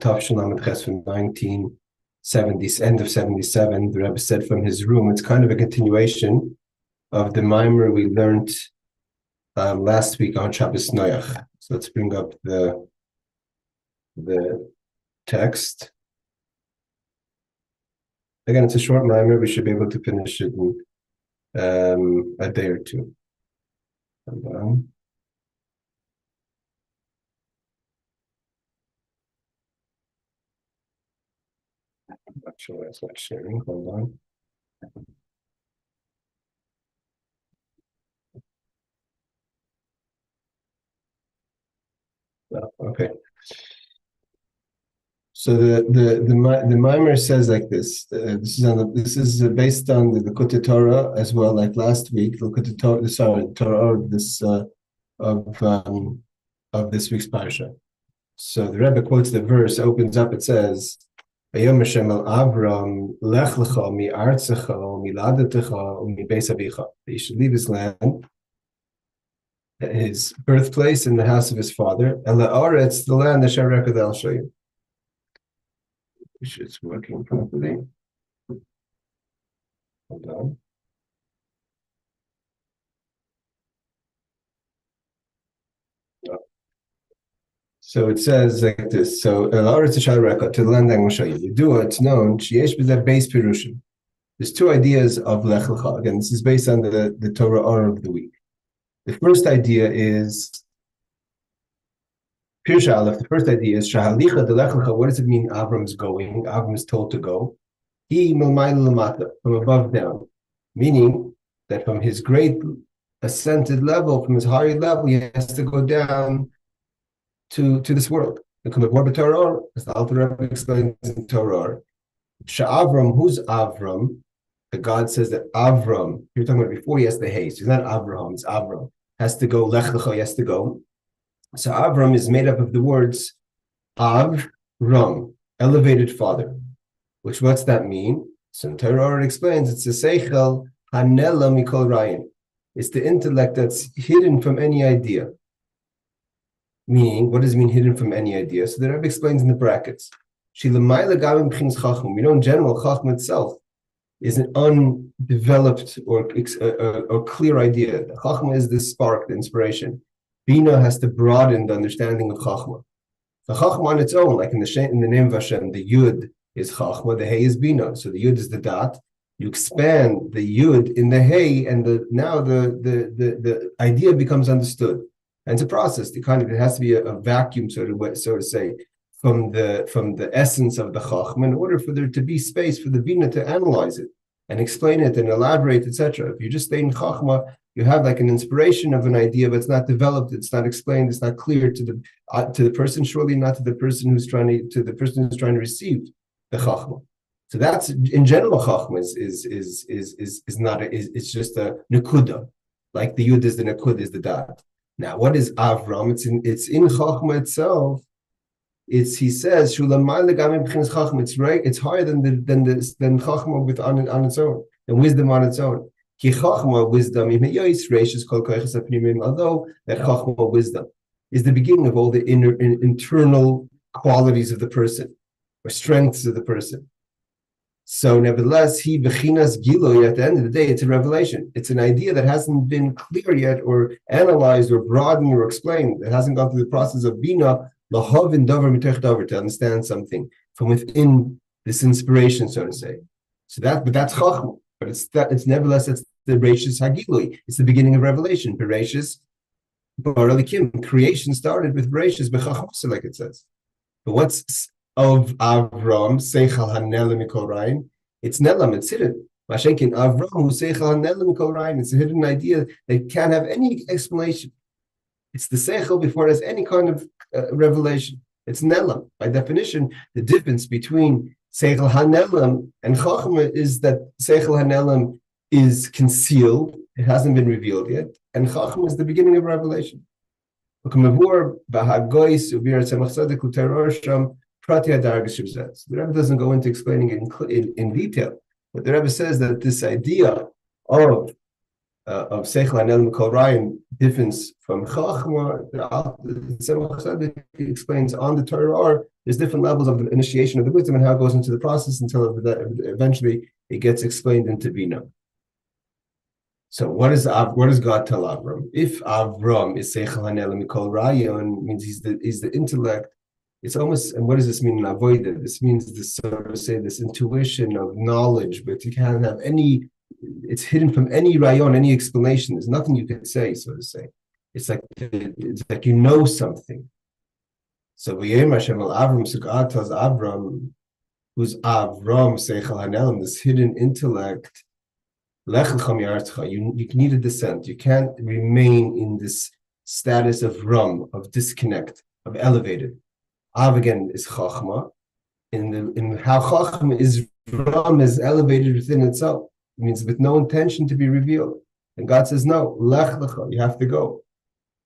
Cheshvan 1970, end of 77, the Rebbe said from his room, it's kind of a continuation of the Maamar we learned last week on Shabbos Noach. So let's bring up the text. Again, it's a short Maamar. We should be able to finish it in a day or two. Hold on. Actually, it's not sharing. Hold on. Oh, okay. So the Maamar says like this. This is based on the Likutei Torah as well. Like last week, Likutei Torah. Sorry, Torah of this week's parsha. So the Rebbe quotes the verse. Opens up. It says, "Ayom Hashem el Avram Lech Lecha mi artzecha miladetecha mi beis avicha." He should leave his land, his birthplace, in the house of his father. El haaretz, the land that I'll show you. It's working properly. Hold on. So it says like this. So to the land I'm going to show you. You do it's known. There's two ideas of Lech Lecha. Again, this is based on the Torah order of the week. The first idea is Pirsha Aleph. The first idea is Shahalicha de Lech Lecha. What does it mean? Avram's going. Avram is told to go. He milmayla lamata, from above down, meaning that from his great ascended level, from his higher level, he has to go down to this world. The Torah, as the Alter Rebbe explains in Torah, Sha'avram, who's Avram? The God says that Avram, you're talking about before he has the haste. He's not Avraham, it's Avram. Has to go, Lech Lecha, he has to go. So Avram is made up of the words Avram, elevated father. Which what's that mean? So Terach explains it's a seichel hanela mikol rayin. It's the intellect that's hidden from any idea. Meaning, what does it mean hidden from any idea? So the Rebbe explains in the brackets. We know in general, Chacham itself is an undeveloped or clear idea. Chachma is the spark, the inspiration. Bina has to broaden the understanding of Chachma. The Chachma on its own, like in the name of Hashem, the Yud is Chachma, the Hey is Bina. So the Yud is the dot. You expand the Yud in the Hey, and now the idea becomes understood. And it's a process. It has to be a vacuum, so to say, from the essence of the Chachma, in order for there to be space for the Bina to analyze it and explain it and elaborate, etc. If you just stay in Chachma, you have like an inspiration of an idea, but it's not developed, it's not explained, it's not clear to the person, surely not to the person who's trying to receive the Chachma. So that's in general, Chachma is just a nekuda, like the Yud is the nekud, is the dot. Now, what is Avram? It's in Chachma itself. He says it's right. It's higher than Chachma on its own, and wisdom on its own. Ki Chachma, wisdom, although that Chachma, wisdom, is the beginning of all the internal qualities of the person, or strengths of the person. So nevertheless, he bechinas giloy, at the end of the day, it's a revelation. It's an idea that hasn't been clear yet, or analyzed, or broadened, or explained. It hasn't gone through the process of bina, lahavin davar mitech davar, to understand something from within this inspiration, so to say. But that's chachma. But it's nevertheless, it's the Bereshis Hagilui. It's the beginning of revelation. Bereshis Bar Elikim. Creation started with Bereshis Bechachmasa, like it says. But what's of Avram Seichel Hanelam Mikol Rayin? It's Nelam. It's hidden. Mashenkin Avram who Seichel Hanelam Mikol Rayin. It's a hidden idea that can't have any explanation. It's the Seichel before it has any kind of revelation. It's Nelam. By definition, the difference between Seichel Hanelam and Chachma is that Seichel Hanelam is concealed; it hasn't been revealed yet, and Chachma is the beginning of revelation. The Rebbe doesn't go into explaining it in detail, but the Rebbe says that this idea of of Seichel Hanel Mikol Ryan difference from Chachma. The explains on the Torah there's different levels of the initiation of the wisdom and how it goes into the process until eventually it gets explained into Bina. So what does God tell Avram? If Avram is Seichel Hanel Mikol Ryan, means he's the intellect. It's almost, and what does this mean in Avodah? This means this sort of say this intuition of knowledge, but you can't have any. It's hidden from any rayon, any explanation. There's nothing you can say, so to say. It's like you know something. So V'yem Hashem al Avram, so God tells Avram, who's Avram Seichel Hanel, this hidden intellect. Lech Lecha, you need a descent. You can't remain in this status of rum, of disconnect, of elevated. Av again is Chachma. In how Chachma is rum is elevated within itself. It means with no intention to be revealed. And God says, no, Lech Lecha, you have to go.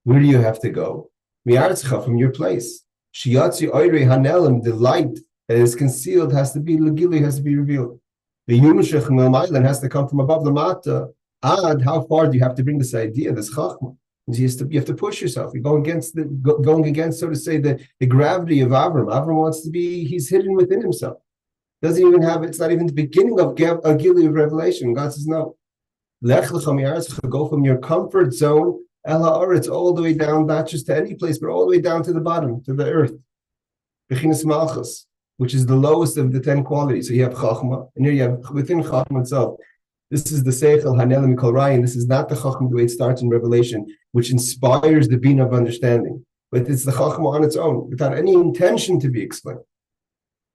Where do you have to go? Mi'artzecha, from your place. Shiatzi Oirei Hanelim, the light that is concealed has to be Legili, has to be revealed. The human shechem has to come from above the mata. Ad, how far do you have to bring this idea, this chachma? You have to push yourself. You're going against, so to say, the gravity of Avram. Avram wants to be, he's hidden within himself. Doesn't even have, it's not even the beginning of a gili of revelation. God says, no. Lech lecha mi'aretzecha, go from your comfort zone, el ha'aretz, all the way down, not just to any place, but all the way down to the bottom, to the earth. Bechinas Malchus, which is the lowest of the 10 qualities. So you have Chachma, and here you have within Chachma itself. This is the Seichel Hanel Mikol Ryan. This is not the Chachma the way it starts in Revelation, which inspires the Bina of understanding. But it's the Chachma on its own, without any intention to be explained.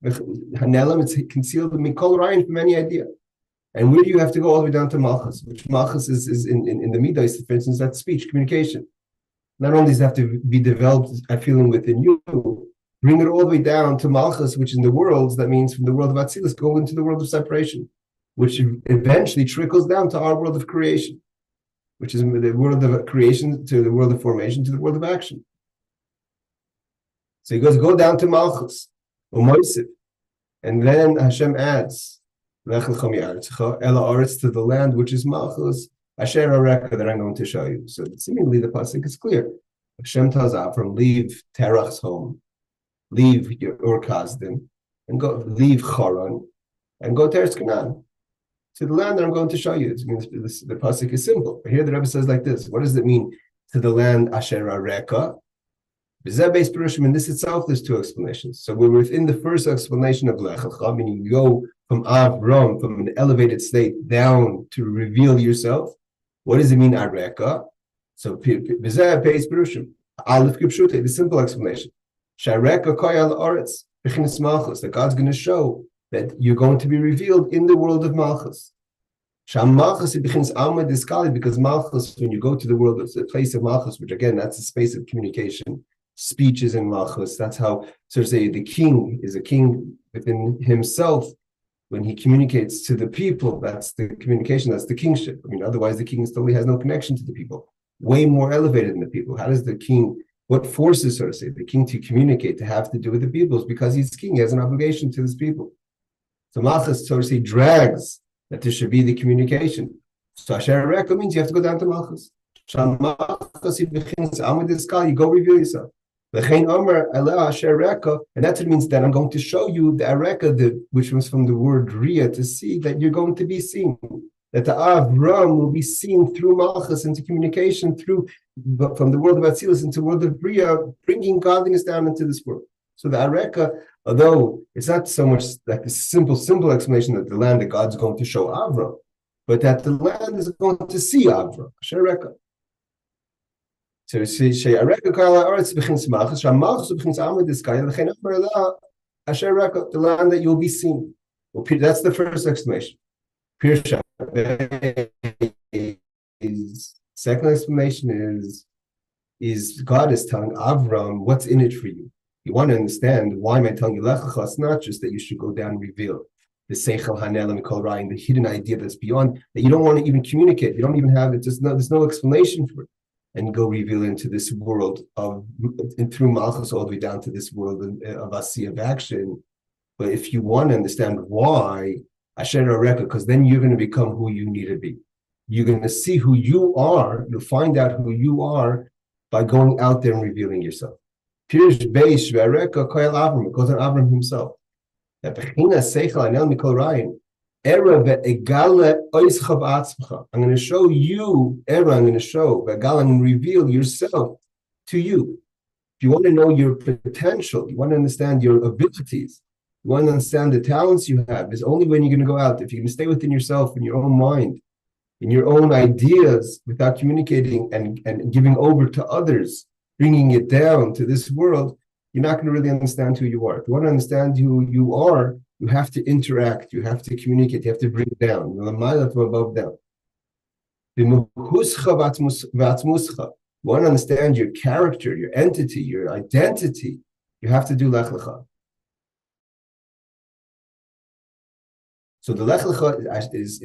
Hanelim, it's concealed Mikol Ryan from any idea. And where do you have to go all the way down to Malchus? Which Malchus is in the Midas, for instance, that's speech, communication. Not only does it have to be developed, a feeling within you, bring it all the way down to Malchus, which in the worlds, that means from the world of Atzilus, go into the world of separation, which eventually trickles down to our world of creation, which is the world of creation to the world of formation to the world of action. So he goes, go down to Malchus, and then Hashem adds, Lech Lecha mi'aretzecha, ela aretz, to the land which is Malchus, Asher Areka, that I'm going to show you. So seemingly the pasuk is clear. Hashem tells Avram, leave Terach's home, leave your Ur-Kasdim, and go leave Charan, and go to Eretz Canaan, to the land that I'm going to show you. It means the pasuk is simple. But here the Rebbe says like this: what does it mean to the land Asher Areka? In this itself, there's two explanations. So we're within the first explanation of Lech Lecha, meaning you go from Avram, from an elevated state, down to reveal yourself. What does it mean, Areka? So Aleph Kipshute, the simple explanation. That God's going to show that you're going to be revealed in the world of Malchus. Because Malchus, when you go to the world, it's the place of Malchus, which again, that's a space of communication. Speech is in Malchus. That's how, so to say, the king is a king within himself. When he communicates to the people, that's the communication, that's the kingship. I mean, otherwise the king still has no connection to the people. Way more elevated than the people. How does the king, what forces, so to say, the king to communicate, to have to do with the people? Because he's king, he has an obligation to his people. So Malchus, so to say, drags that there should be the communication. So Asher Areka means you have to go down to Malchus. You go reveal yourself. And that's what it means that I'm going to show you the Areka, which was from the word Ria, to see that you're going to be seen. That the Avram will be seen through Malchus into communication, from the world of Atzilus into the world of Bria, bringing godliness down into this world. So the Areka, although it's not so much like the simple explanation that the land that God's going to show Avram, but that the land is going to see Avram, Areka. So Areka the land that you'll be seen. Well, that's the first explanation. Second explanation is God is telling Avram what's in it for you. You want to understand why am I telling you Lech Lecha? It's not just that you should go down and reveal the Seichel Hanel Mikol Ryan, the hidden idea that's beyond, that you don't want to even communicate. You don't even have it. There's no explanation for it. And go reveal into this world and through Malchus all the way down to this world of Asiyah, of action. But if you want to understand why, Asher Areka, because then you're going to become who you need to be. you're going to see who you are. You'll find out who you are by going out there and revealing yourself. Pirish Beish Vereka Koel Avram, it goes on Avram himself. I'm going to show you, I'm going to show, and reveal yourself to you. If you want to know your potential, you want to understand your abilities, you want to understand the talents you have, it's only when you're going to go out. If you can stay within yourself, in your own mind, in your own ideas, without communicating and giving over to others, bringing it down to this world, you're not going to really understand who you are. If you want to understand who you are, you have to interact, you have to communicate, you have to bring it down, from above down. You want to understand your character, your entity, your identity, you have to do Lech Lecha. So the Lech Lecha is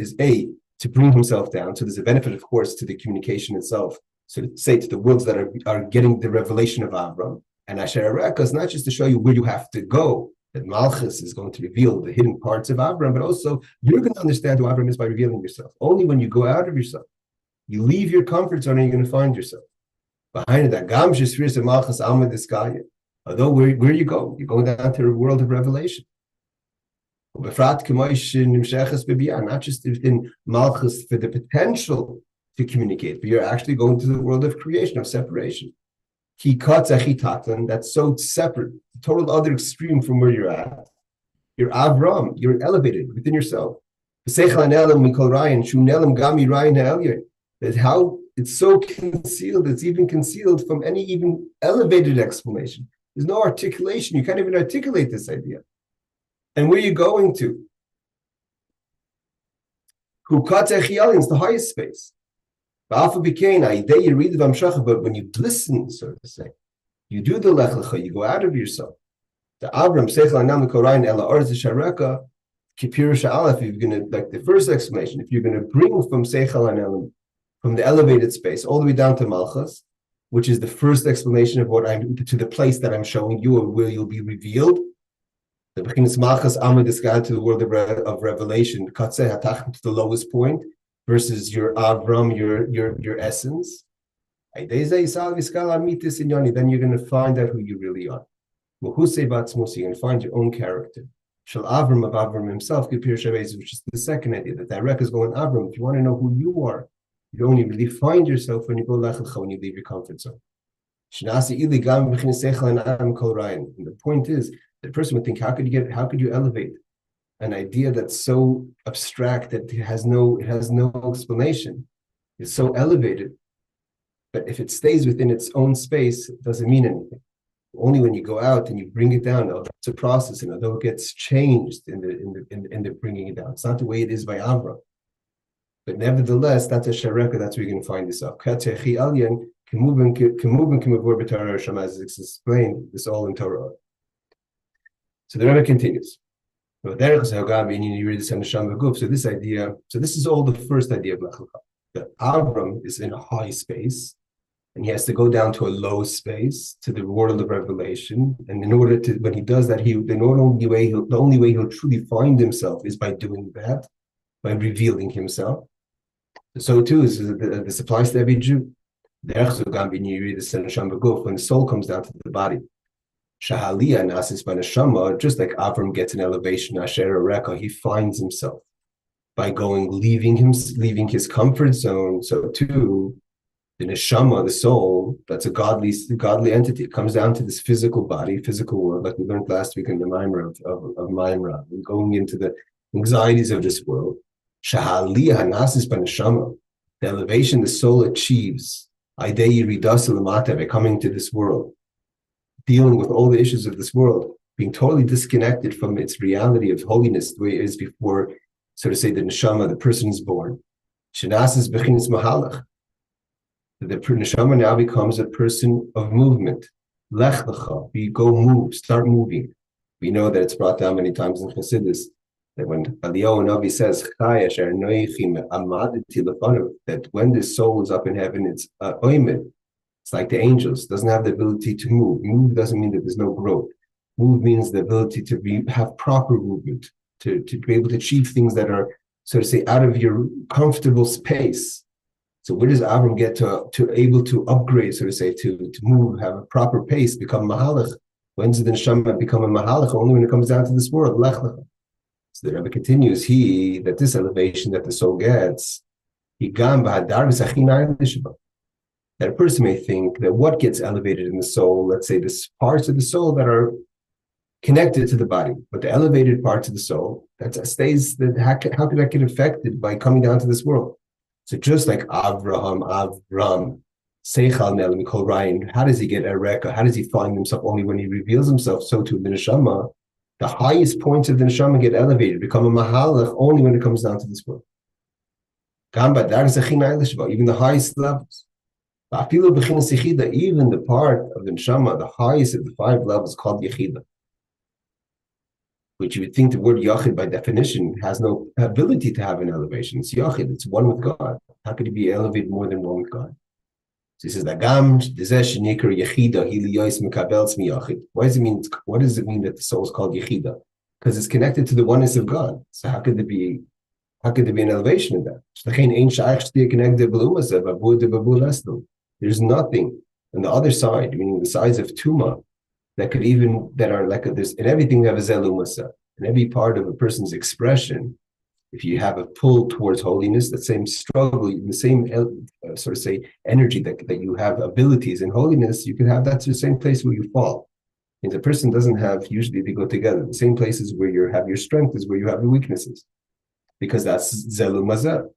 to bring himself down. So there's a benefit, of course, to the communication itself. So to say to the worlds that are getting the revelation of Avram. And Asher Areka is not just to show you where you have to go, that Malchus is going to reveal the hidden parts of Avram, but also you're going to understand who Avram is by revealing yourself. Only when you go out of yourself, you leave your comfort zone and you're going to find yourself. Behind that, Gamshis Firs of Malchus Alma Diskaya. Although where you go, you're going down to the world of revelation. Not just within Malchus for the potential to communicate, but you're actually going to the world of creation, of separation. That's so separate, total other extreme from where you're at. You're Avram, you're elevated within yourself. That how it's so concealed, it's even concealed from any even elevated explanation. There's no articulation, you can't even articulate this idea. And where are you going to? It's the highest space. But when you listen, so to say, you do the Lech Lecha, you go out of yourself. The Avram Seichel Anam Korayin Ela Orz Shareka Kipirusha Aleph. If you're going to, like the first explanation, if you're going to bring from Seichel Anam, from the elevated space all the way down to Malchus, which is the first explanation of what I'm to the place that I'm showing you, or where you'll be revealed. The Bechinas Malchus Amid is to the world of revelation, Katzeh Hatach to the lowest point, versus your Avram, your essence. Then you're going to find out who you really are. You're going to find your own character. Shall Avram of Avram himself, which is the second idea, that Terach is going Avram. If you want to know who you are, you only really find yourself when you go Lech Lecha, when you leave your comfort zone. And the point is, the person would think, how could you elevate an idea that's so abstract that it has no explanation? It's so elevated, but if it stays within its own space, it doesn't mean anything. Only when you go out and you bring it down, it's a process, and although it gets changed in the bringing it down, it's not the way it is by Avram. But nevertheless, that's a shareka. That's where you're going to find yourself. As it's explained, this all in Torah. So the Rebbe continues. So this idea, so this is all the first idea of Lech Lecha. That Avram is in a high space, and he has to go down to a low space, to the world of revelation. And in order to, when he does that, the only way he'll truly find himself is by doing that, by revealing himself. So too, this applies to every Jew. When the soul comes down to the body, Shahaliyah nasis by neshama, just like Avram gets an elevation, Asher Areka, he finds himself by leaving his comfort zone. So too, the neshama, the soul, that's a godly entity. It comes down to this physical body, physical world, like we learned last week in the Maamar of Maamar, and going into the anxieties of this world. Shahaliyah nasis by neshama, the elevation the soul achieves, idei ridas lamata, by coming to this world, dealing with all the issues of this world, being totally disconnected from its reality of holiness, the way it is before, so to say, the neshama, the person is born. Shenasis bechinis mahalach. The neshama now becomes a person of movement. Lech Lecha, start moving. We know that it's brought down many times in Chassidus, that when Eliyahu Navi says, that when the soul is up in heaven, it's oimed. It's like the angels, doesn't have the ability to move. Move doesn't mean that there's no growth. Move means the ability to have proper movement, to be able to achieve things that are so to say, out of your comfortable space. So where does Avram get to able to upgrade, so to say, to move, have a proper pace, become mahalach? When does the neshama become a mahalach? Only when it comes down to this world, lech lecha. So the Rebbe continues, that this elevation that the soul gets, that a person may think that what gets elevated in the soul, let's say this parts of the soul that are connected to the body, but the elevated parts of the soul, that stays, that how could that get affected by coming down to this world? So just like Avram, Seichal Nel Mikol Ryan, how does he get Ereka? How does he find himself only when he reveals himself? So to the neshama, the highest points of the neshama get elevated, become a mahalach only when it comes down to this world. Even the highest levels. Even the part of the neshama, the highest of the 5 levels, called yechida, which you would think the word yachid by definition has no ability to have an elevation. It's yachid, it's one with God. How could he be elevated more than one with God? So he says, what does it mean? What does it mean that the soul is called yechida? Because it's connected to the oneness of God. So how could there be an elevation in that? There's nothing on the other side, meaning the sides of Tuma, that are like there's in everything we have a zelumasa. In every part of a person's expression, if you have a pull towards holiness, the same struggle, the same sort of say energy that you have abilities in holiness, you can have that to the same place where you fall. And the person doesn't have, usually they go together. The same places where you have your strength is where you have your weaknesses. Because that's zelumasa.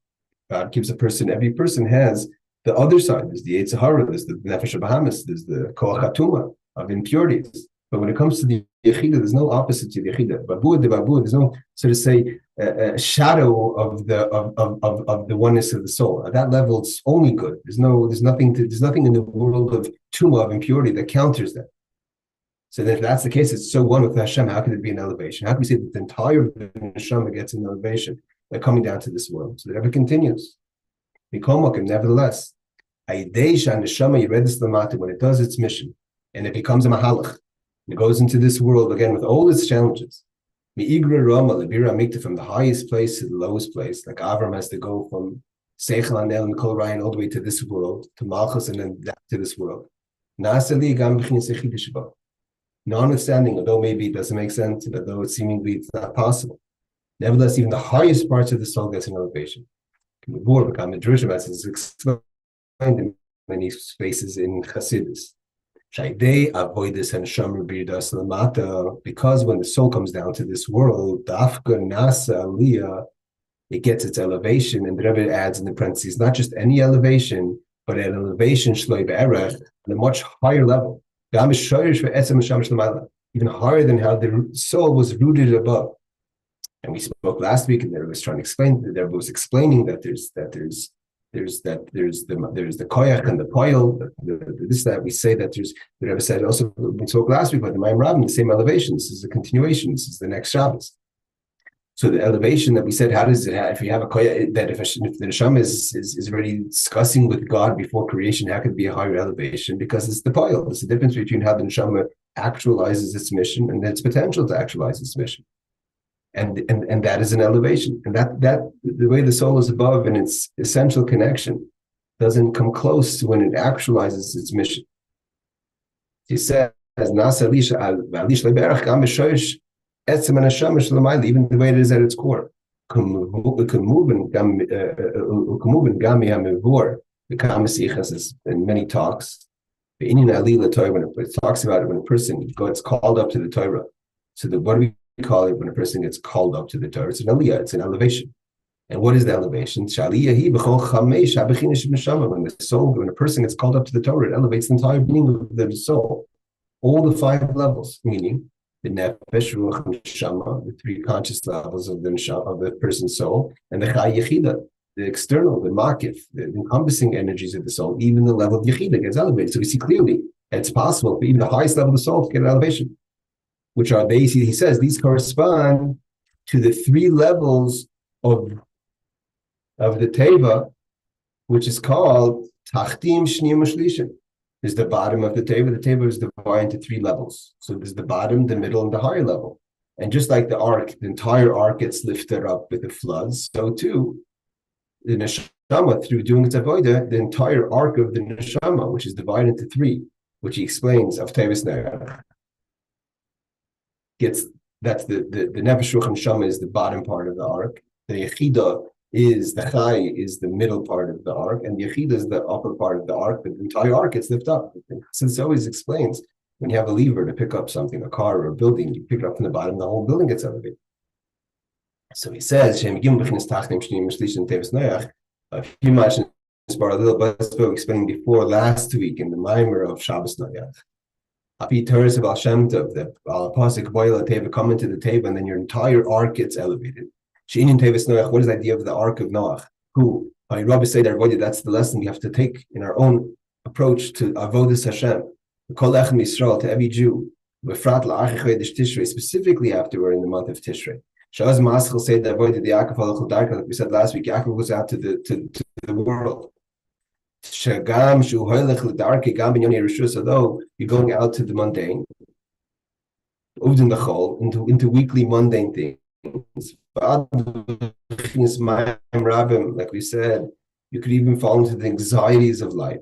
God gives every person has the other side. There's the Yetzer Hara, there's the Nefesh Bahamas, there's the Koach HaTuma of impurities. But when it comes to the Yechida, there's no opposite to the Yechida. Babu de Babu, there's no, so to say, shadow of the oneness of the soul. At that level, it's only good. There's nothing in the world of Tuma, of impurity, that counters that. So then if that's the case, it's so one with Hashem, how could it be an elevation? How can we say that the entire neshama gets an elevation by coming down to this world? So the Rebbe continues. Nevertheless, when it does its mission, and it becomes a mahalach, it goes into this world again with all its challenges. From the highest place to the lowest place, like Avram has to go from Seichel Anel and Kol Ryan all the way to this world, to Malchus, and then back to this world. Notwithstanding, although maybe it doesn't make sense, and although it's not possible, nevertheless, even the highest parts of the soul gets an elevation. As is explained in many spaces in Chassidus. Because when the soul comes down to this world, it gets its elevation, and the Rebbe adds in the parentheses, not just any elevation, but an elevation at a much higher level. Even higher than how the soul was rooted above. And we spoke last week, and the Rebbe was trying to explain. The Rebbe was explaining that there's the koyach and the poil, this that we say that there's. The Rebbe said also, we spoke last week about the Maamar, the same elevation. This is a continuation. This is the next Shabbos. So the elevation that we said, how does it have, if you have a koyach, that if the neshama is already discussing with God before creation, how could it be a higher elevation? Because it's the poil. It's the difference between how the neshama actualizes its mission and its potential to actualize its mission. And that is an elevation. And that the way the soul is above in its essential connection doesn't come close to when it actualizes its mission. He says, even the way it is at its core. In many talks, when it talks about it, when a person gets called up to the Torah. So what do we call it when a person gets called up to the Torah? It's an aliyah, it's an elevation. And what is the elevation? When a person gets called up to the Torah, it elevates the entire being of the soul. All the 5 levels, meaning the nefesh, ruach, and neshama, the 3 conscious levels of the person's soul, and the chai yechida, the external, the makif, the encompassing energies of the soul. Even the level of yechida gets elevated. So we see clearly it's possible for even the highest level of the soul to get an elevation, which are basically, he says, these correspond to the 3 levels of the teva, which is called tachtim, shniim, shlishim. Is the bottom of the teva. The teva is divided into 3 levels. So there's the bottom, the middle, and the higher level. And just like the ark, the entire ark gets lifted up with the floods, so too, the neshama, through doing its avodah, the entire ark of the neshama, which is divided into three, which he explains of Tevis Nerach, gets, that's the nefesh ruach neshama is the bottom part of the ark. The yechida is the chai is the middle part of the ark, and the yechida is the upper part of the ark. But the entire ark gets lifted up. Since it always explains, when you have a lever to pick up something, a car or a building, you pick it up from the bottom, the whole building gets elevated. So he says, if you imagine a little bit we explained before last week in the Maamar of Shabbos Noyach. Api Teres of Hashem Tov, the Pasuk Boila Teva come into the Teva, and then your entire ark gets elevated. Sheinin Tevis Noach, what is the idea of the ark of Noach? Who, Rebbe said, that's the lesson we have to take in our own approach to Avodas Hashem. Kol Echem Yisrael, to every Jew, Befrat La'achich Chodesh Tishrei, specifically after we're in the month of Tishrei. Shaz Maschel said that avoided the Yaakov Halachal Darka, like we said last week. Yaakov goes out to the world. Shagam Shu Hoylech L'Darke Gam Binyan Yerushus. Although you're going out to the mundane, Uvdin the Chol, into weekly mundane things. Like we said, you could even fall into the anxieties of life,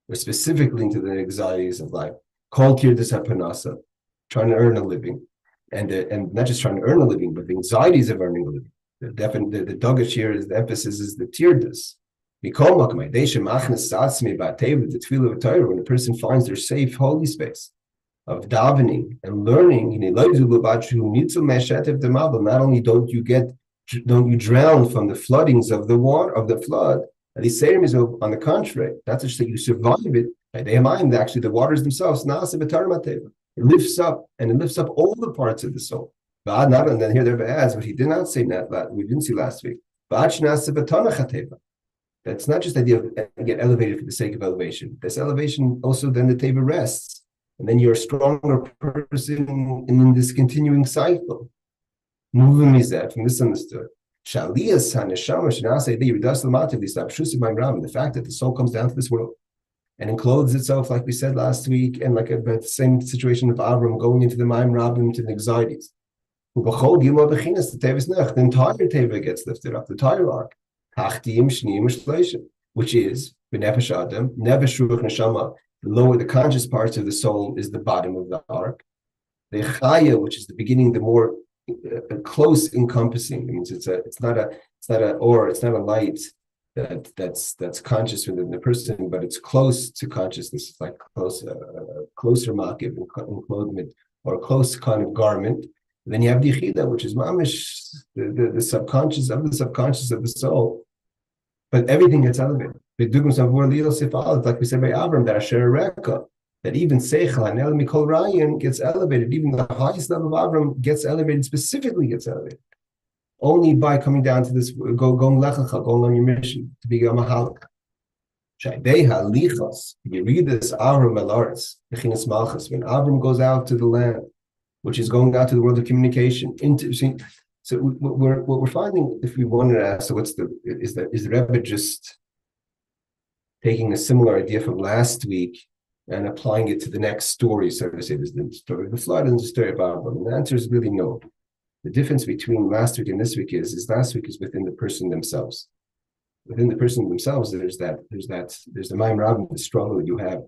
or specifically into the anxieties of life. Kol Tirdas HaPanasa, trying to earn a living. And not just trying to earn a living, but the anxieties of earning a living. The dogged here is the emphasis is the tirdas. When a person finds their safe, holy space of davening and learning, not only don't you drown from the floodings of the water of the flood, on the contrary, that's just that you survive it. Actually, the waters themselves, it lifts up, and it lifts up all the parts of the soul. And then here the Rebbe adds, but he did not say that, we didn't see last week. That's not just the idea of get elevated for the sake of elevation. This elevation also then the teva rests, and then you're a stronger person in this continuing cycle. Moving is that from this understood. The fact that the soul comes down to this world and encloses itself, like we said last week, and like the same situation of Avram going into the Maim Rabbim to the anxieties. The entire Teva gets lifted up, the entire ark, which is B'nefesh Adam, Nefesh Ruach Neshama, the conscious parts of the soul is the bottom of the ark. The Chaya, which is the beginning, the more close encompassing. It means it's not a light that's conscious within the person, but it's close to consciousness. It's like closer makiv enclothement, or a close kind of garment. And then you have the yechida, which is mamish, the subconscious of the soul. But everything gets elevated. Like we said by Avram, that Asher Reka, that even Seichel Hanel Mikol Ryan gets elevated. Even the highest level of Avram gets elevated, specifically gets elevated. Only by coming down to this, going lechacha, going on your mission to become a halak. You read this Avram Elaretz, Bechinas Malchus, when Avram goes out to the land, which is going out to the world of communication. So what we're finding, if we wanted to ask, so is the Rebbe just taking a similar idea from last week and applying it to the next story? So to say, there's the story of the flood and the story of Avram. And the answer is really no. The difference between last week and this week is last week is within the person themselves. Within the person themselves, there's the Maim Rabbim, the struggle that you have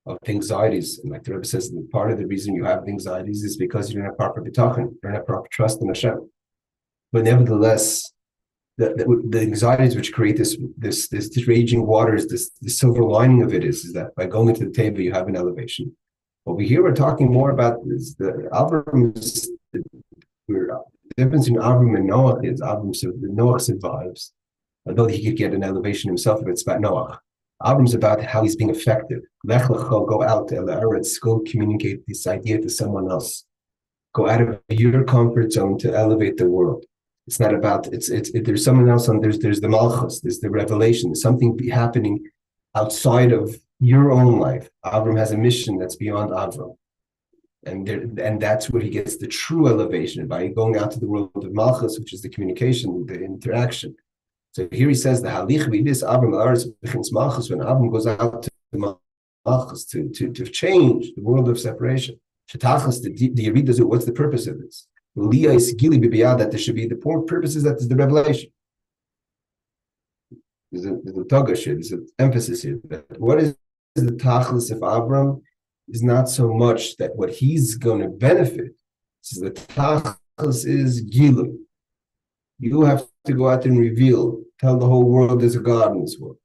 of anxieties. And like the Rebbe says, part of the reason you have anxieties is because you don't have proper bitachon, you don't have proper trust in Hashem. But nevertheless, the anxieties which create this raging waters, this silver lining of it is that by going into the table, you have an elevation. Over here, we're talking more about is the Avram. The difference in Avram and Noach is Noach survives, although he could get an elevation himself. If it's about Noach, Avram's about how he's being effective. Lech Lecha, go out to Eretz, go communicate this idea to someone else. Go out of your comfort zone to elevate the world. It's not about there's someone else on. There's the Malchut, there's the revelation. There's something happening outside of your own life. Avram has a mission that's beyond Avram. And that's where he gets the true elevation, by going out to the world of Malchus, which is the communication, the interaction. So here he says the halich v'idis Avram Elaretz b'chinas Malchus, when Avram goes out to Malchus to change the world of separation. Shetachas the Yerida, what's the purpose of this? That there should be the purpose is that there's the revelation. There's a togash here, there's an emphasis here. What is the tachlis of Avram is not so much that what he's going to benefit. So the tachlis is gilu. You have to go out and reveal, tell the whole world there's a God in this world.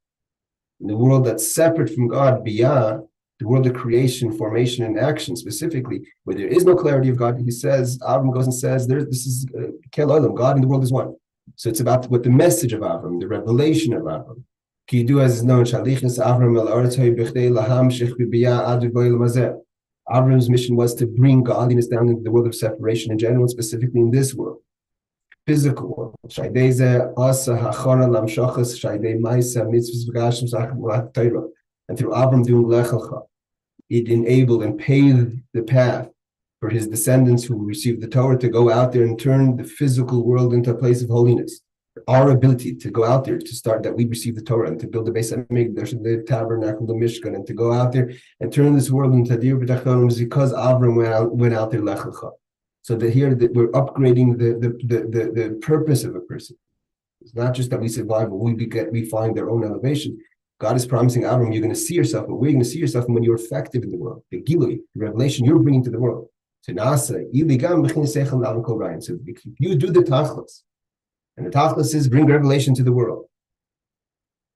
In the world that's separate from God, beyond the world of creation, formation, and action, specifically, where there is no clarity of God, he says, Avram goes and says, this is Kel Olam, God and the world is one. So it's about what the message of Avram, the revelation of Avram. Ki do as is known, Shalichus Avram el Aratoy Bechdei Laham Shech Bibiyah Adu Boil Mazeh. Avram's mission was to bring godliness down into the world of separation in general, specifically in this world. Physical world. And through Avram doing Lech Lecha, it enabled and paved the path for his descendants who received the Torah to go out there and turn the physical world into a place of holiness. Our ability to go out there to start that we receive the Torah and to build the Beis Hamikdash, the tabernacle, the Mishkan, and to go out there and turn this world into Dir B'Tachon was because Avram went out there Lech Lecha. So that here that we're upgrading the purpose of a person. It's not just that we survive, but we find their own elevation. God is promising Avram, you're going to see yourself, but where you're going to see yourself when you're effective in the world. The Gilui, the revelation you're bringing to the world. So if you do the tachlis, and the tachlis is bring revelation to the world,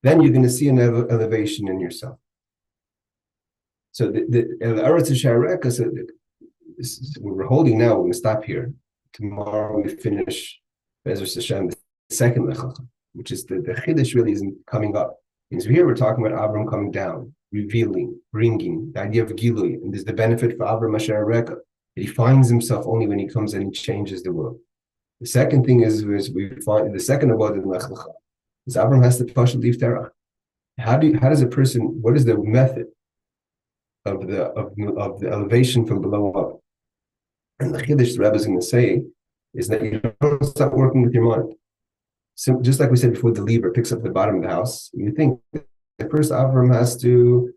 then you're going to see an elevation in yourself. So the Eretz Shareka, so we're holding now, we're going to stop here. Tomorrow we finish Be'ezus Hashem, the second Lech Lecha, which is the Chiddush really isn't coming up. And so here we're talking about Avram coming down, revealing, bringing, the idea of Gilui, and there's the benefit for Avram Asher that he finds himself only when he comes and he changes the world. The second thing is we find the second about the Lech Lecha is Avram has to partially leave Terach. How does a person? What is the method of the elevation from below up? And the Chiddush the Rebbe is going to say is that you don't stop working with your mind. So just like we said before, the lever picks up the bottom of the house. You think at first Avram has to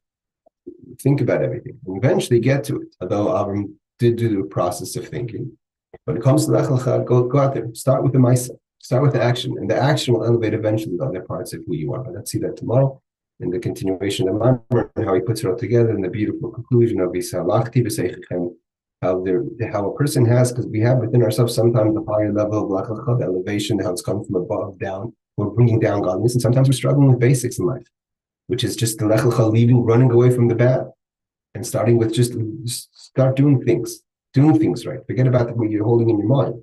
think about everything and eventually get to it. Although Avram did do the process of thinking, when it comes to Lech Lecha, go out there. Start with the Maisa. Start with the action, and the action will elevate eventually the other parts of who you are. Let's see that tomorrow in the continuation of Maamar and how he puts it all together in the beautiful conclusion of Yisalachti B'Seichechem. How a person has, because we have within ourselves sometimes the higher level of Lech Lecha, the elevation, how it's come from above down. We're bringing down godliness, and sometimes we're struggling with basics in life, which is just the Lech Lecha running away from the bad, and starting with just start doing things right. Forget about what you're holding in your mind.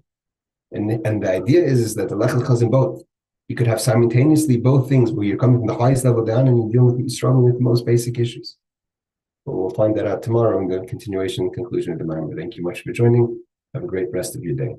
And the idea is that the Lech Lecha is in both. You could have simultaneously both things where you're coming from the highest level down and you're struggling with the most basic issues. Well, we'll find that out tomorrow in the continuation and conclusion of the Maamar. Thank you much for joining. Have a great rest of your day.